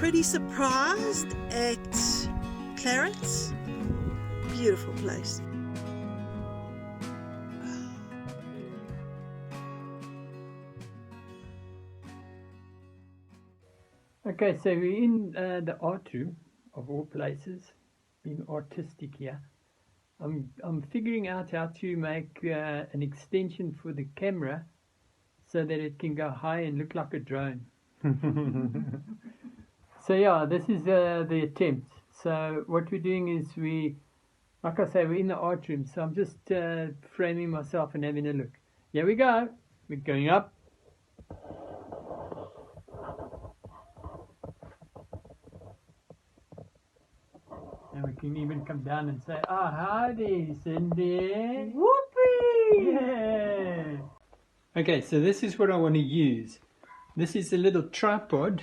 pretty surprised at Clarence. Beautiful place. Okay, so we're in the art room of all places, being artistic here. I'm figuring out how to make an extension for the camera so that it can go high and look like a drone. So yeah, this is the attempt. So what we're doing is like I say, we're in the art room. So I'm just framing myself and having a look. Here we go. We're going up. And we can even come down and say, "Ah, howdy, Cindy." Whoopee! Yeah. Okay, so this is what I want to use. This is a little tripod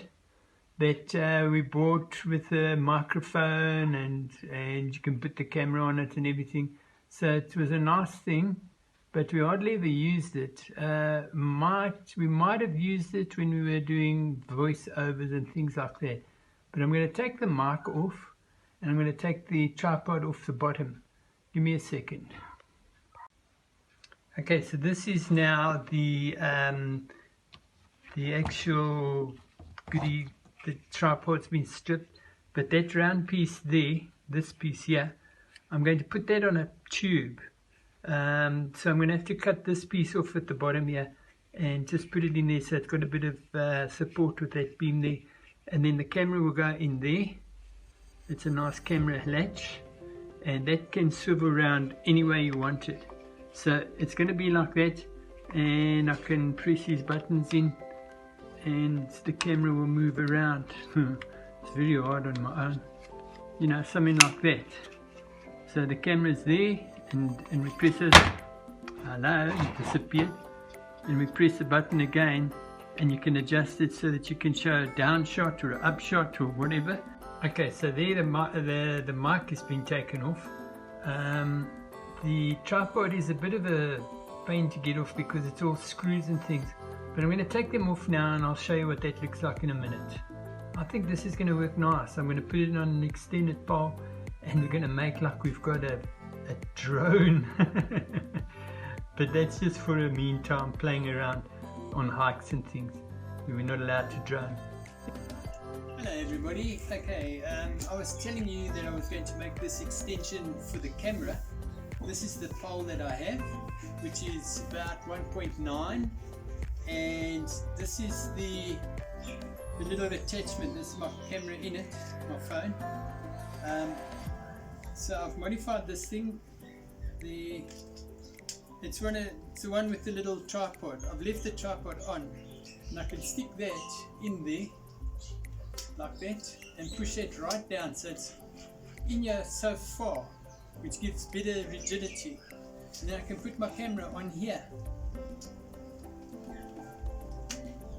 that we bought with a microphone and you can put the camera on it and everything. So it was a nice thing, but we hardly ever used it. We might have used it when we were doing voiceovers and things like that. But I'm going to take the mic off and I'm going to take the tripod off the bottom. Give me a second. Okay, so this is now the actual goodie. The tripod's been stripped, but that round piece there, this piece here, I'm going to put that on a tube. So I'm going to have to cut this piece off at the bottom here and just put it in there so it's got a bit of support with that beam there. And then the camera will go in there. It's a nice camera latch, and that can swivel around any way you want it. So it's going to be like that, and I can press these buttons in and the camera will move around. It's very hard on my own, you know, something like that. So the camera's there, and we press it. Hello, it disappeared. And we press the button again, and you can adjust it so that you can show a down shot or an up shot or whatever. Okay, so there the mic has been taken off. The tripod is a bit of a pain to get off because it's all screws and things. But I'm going to take them off now and I'll show you what that looks like in a minute. I think this is going to work nice. I'm going to put it on an extended pole and we're going to make like we've got a drone. But that's just for a meantime, playing around on hikes and things where we're not allowed to drone. Hello everybody. Okay, I was telling you that I was going to make this extension for the camera. This is the pole that I have, which is about 1.9. And this is the little attachment. This is my camera in it, my phone. So I've modified this thing. It's the one with the little tripod. I've left the tripod on, and I can stick that in there like that and push it right down so it's in here so far, which gives better rigidity. And then I can put my camera on here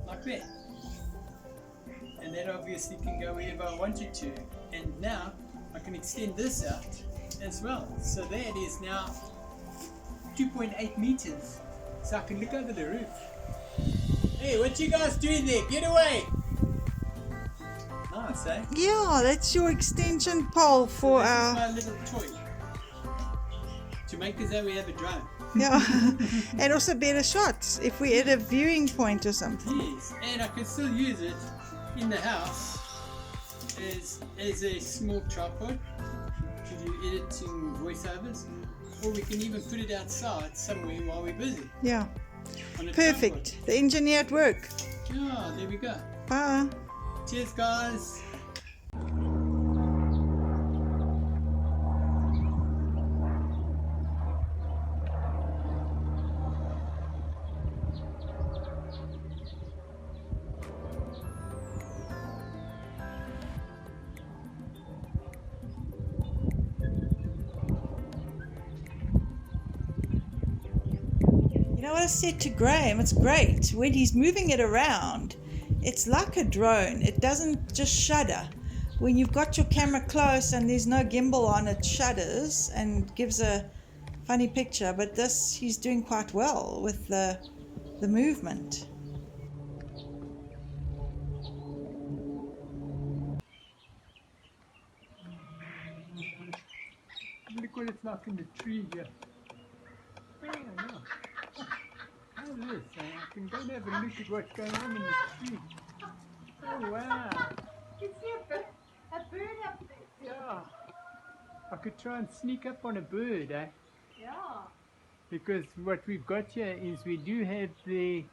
like that, and that obviously can go wherever I want it to. And now I can extend this out as well, so that is now 2.8 meters, so I can look over the roof. Hey, what you guys doing there? Get away! Nice, eh? Yeah, that's your extension pole for so our... my little toy to make as though we have a drone. Yeah, and also better shots if we're at a viewing point or something. Yes, and I can still use it in the house as a small tripod to do editing voiceovers, or we can even put it outside somewhere while we're busy. Yeah, On a perfect. tripod. The engineer at work. Yeah, there we go. Bye. Cheers, guys. You know what I said to Graham? It's great. When he's moving it around, it's like a drone. It doesn't just shudder. When you've got your camera close and there's no gimbal on, it shudders and gives a funny picture. But this, he's doing quite well with the movement. look what it's like in the tree here. Oh, no. How's this? I can go and have a look at what's going on in the tree. Oh, wow. You can see a bird up there. Yeah. I could try and sneak up on a bird, eh? Yeah. Because what we've got here is we do have the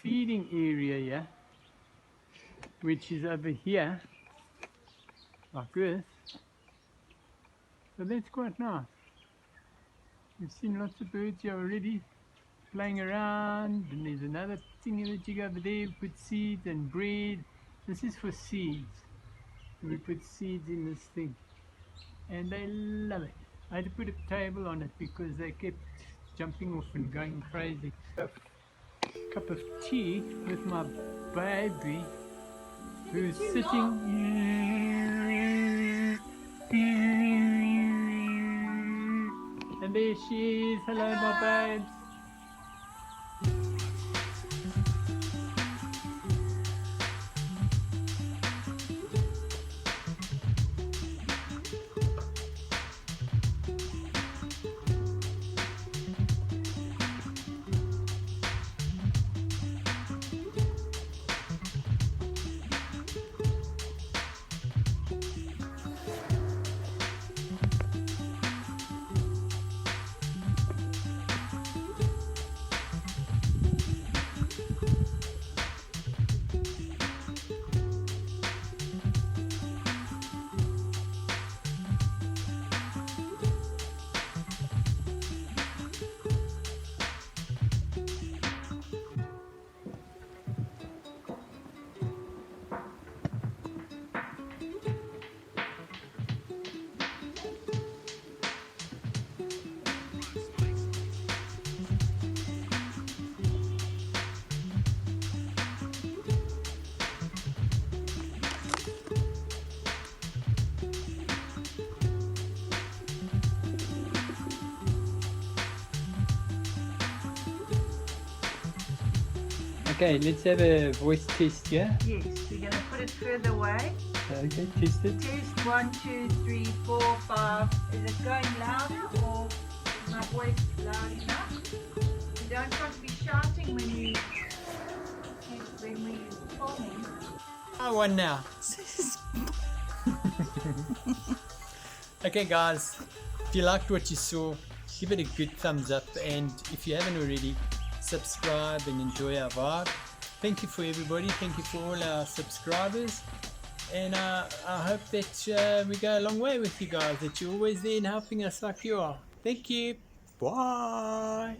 feeding area here, which is over here, like this. So that's quite nice. We've seen lots of birds here already playing around, and there's another thingy over there. We put seeds and bread. This is for seeds. We put seeds in this thing, and they love it. I had to put a table on it because they kept jumping off and going crazy. A cup of tea with my baby, who's sitting. And there she is. Hello, my babes. Okay, let's have a voice test here. Yes, we're going to put it further away. Okay, test it. Test 1, 2, 3, 4, 5. Is it going louder or is my voice loud enough? You don't want to be shouting when we're filming. I won now. Okay guys, if you liked what you saw, give it a good thumbs up, and if you haven't already, subscribe and enjoy our vibe. Thank you for everybody, thank you for all our subscribers, and I hope that we go a long way with you guys, that you're always there and helping us like you are. Thank you. Bye.